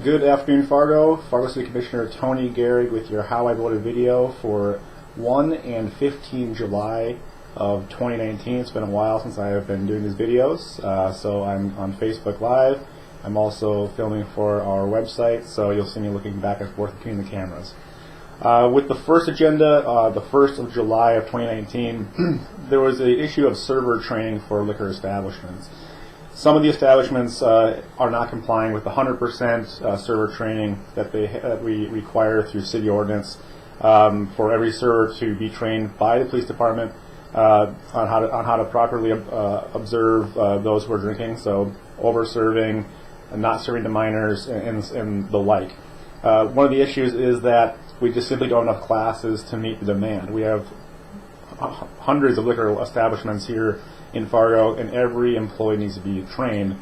Good afternoon, Fargo. Fargo City Commissioner Tony Gehrig with your How I Voted video for 1 and 15 July of 2019. It's been a while since I have been doing these videos, so I'm on Facebook Live. I'm also filming for our website, so you'll see me looking back and forth between the cameras. With the first agenda, the 1st of July of 2019, there was an issue of server training for liquor establishments. Some of the establishments are not complying with the 100% server training that we require through city ordinance for every server to be trained by the police department on how to properly observe those who are drinking, so over serving, not serving to minors, and the like. One of the issues is that we just simply don't have enough classes to meet the demand. We have hundreds of liquor establishments here in Fargo, and every employee needs to be trained,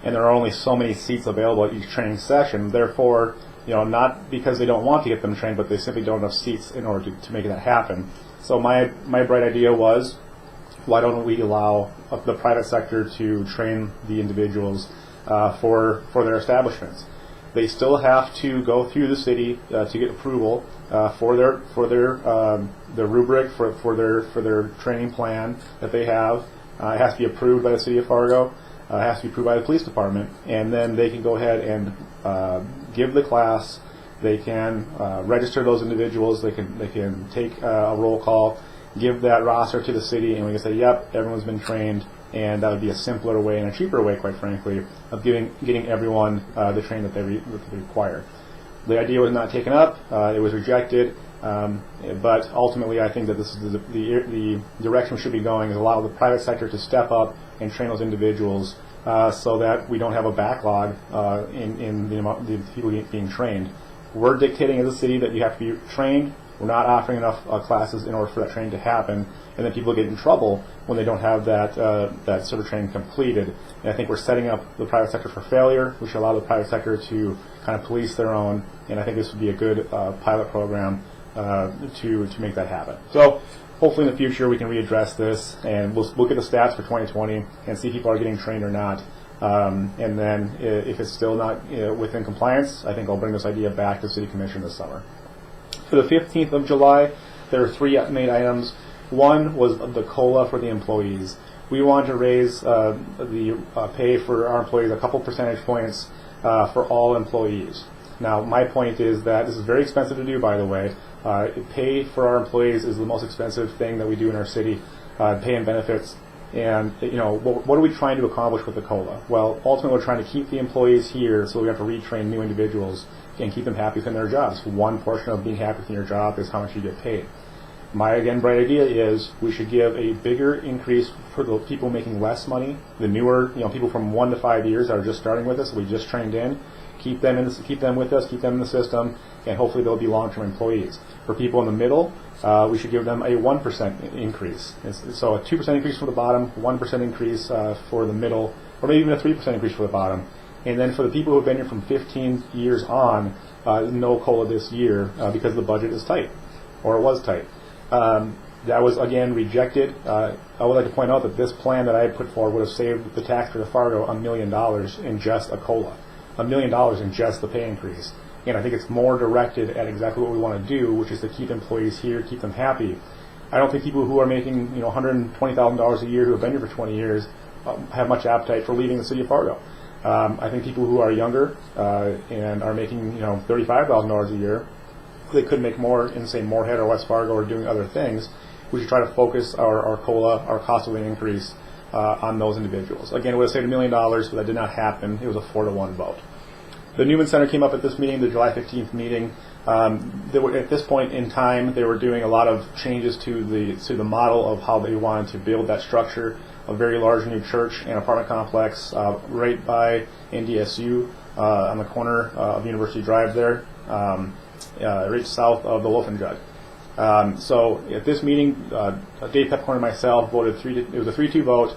and there are only so many seats available at each training session. Therefore, not because they don't want to get them trained, but they simply don't have enough seats in order to make that happen. So my bright idea was, why don't we allow the private sector to train the individuals for their establishments? They still have to go through the city to get approval for their rubric for their training plan that they have. It has to be approved by the city of Fargo. It has to be approved by the police department, and then they can go ahead and give the class. They can register those individuals. They can take a roll call, give that roster to the city, and we can say, "Yep, everyone's been trained." And that would be a simpler way and a cheaper way, quite frankly, of getting everyone the training that they require. The idea was not taken up; it was rejected. But ultimately, I think that this is the direction we should be going: is allow the private sector to step up and train those individuals, so that we don't have a backlog in the people being trained. We're dictating as a city that you have to be trained. We're not offering enough classes in order for that training to happen, and then people get in trouble when they don't have that server training completed. And I think we're setting up the private sector for failure. We should allow the private sector to kind of police their own, and I think this would be a good pilot program to make that happen. So hopefully in the future we can readdress this, and we'll look at the stats for 2020 and see if people are getting trained or not. And then if it's still not within compliance, I think I'll bring this idea back to City Commission this summer. For the 15th of July, there are three main items. One was the COLA for the employees. We wanted to raise the pay for our employees a couple percentage points for all employees. Now, my point is that this is very expensive to do, by the way. Pay for our employees is the most expensive thing that we do in our city, pay and benefits. And what are we trying to accomplish with the COLA? Well, ultimately we're trying to keep the employees here, so we have to retrain new individuals and keep them happy within their jobs. One portion of being happy within your job is how much you get paid. My, again, bright idea is we should give a bigger increase for the people making less money, the newer, people from 1 to 5 years that are just starting with us, we just trained in. Keep them with us, keep them in the system, and hopefully they'll be long-term employees. For people in the middle, we should give them a 1% increase. So a 2% increase for the bottom, 1% increase for the middle, or maybe even a 3% increase for the bottom. And then for the people who have been here from 15 years on, no COLA this year because the budget is tight, or it was tight. That was, again, rejected. I would like to point out that this plan that I had put forward would have saved the taxpayer of Fargo $1 million in just a COLA. $1 million in just the pay increase. And I think it's more directed at exactly what we want to do, which is to keep employees here, keep them happy. I don't think people who are making $120,000 a year who have been here for 20 years have much appetite for leaving the city of Fargo. I think people who are younger and are making $35,000 a year, they could make more in, say, Moorhead or West Fargo or doing other things. We should try to focus our COLA, our cost of living increase, on those individuals. Again, it would have saved $1 million, but that did not happen. It was a 4-to-1 vote. The Newman Center came up at this meeting, the July 15th meeting. At this point in time, they were doing a lot of changes to the model of how they wanted to build that structure. A very large new church and apartment complex right by NDSU on the corner of University Drive there, right south of the Loaf and Jug. So at this meeting, Dave Pepcorn and myself voted it was a 3-2 vote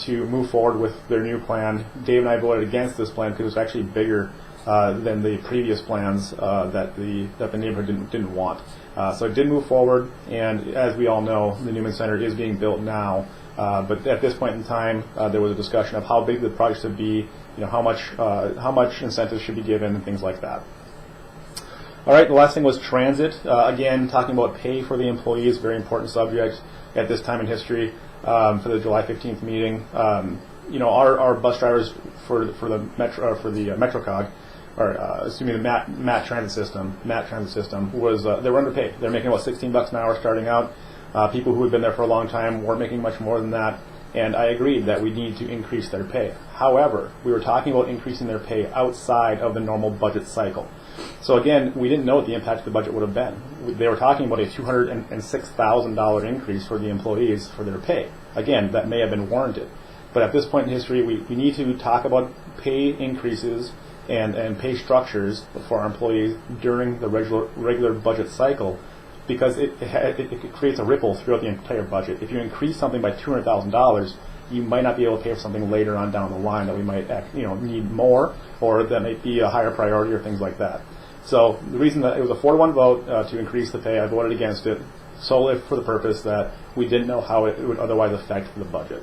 to move forward with their new plan. Dave and I voted against this plan because it was actually bigger than the previous plans that the neighborhood didn't want. So it did move forward, and as we all know, the Newman Center is being built now But at this point in time, there was a discussion of how big the project should be, how much incentives should be given, and things like that. All right, the last thing was transit. Again, talking about pay for the employees, very important subject at this time in history for the July 15th meeting. Our bus drivers for the MetroCog, the MAT transit system was they were underpaid. They're making about $16 an hour starting out. People who had been there for a long time weren't making much more than that, and I agreed that we need to increase their pay. However, we were talking about increasing their pay outside of the normal budget cycle. So again, we didn't know what the impact of the budget would have been. They were talking about a $206,000 increase for the employees for their pay. Again, that may have been warranted. But at this point in history, we need to talk about pay increases and pay structures for our employees during the regular budget cycle, because it creates a ripple throughout the entire budget. If you increase something by $200,000, you might not be able to pay for something later on down the line that we might need more, or that might be a higher priority, or things like that. So the reason that it was a 4-to-1 vote to increase the pay, I voted against it solely for the purpose that we didn't know how it would otherwise affect the budget.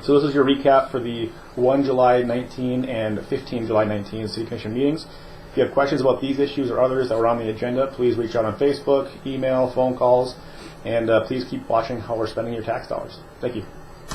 So this is your recap for the 1 July 19 and 15 July 19 City Commission meetings. If you have questions about these issues or others that were on the agenda, please reach out on Facebook, email, phone calls, and please keep watching how we're spending your tax dollars. Thank you.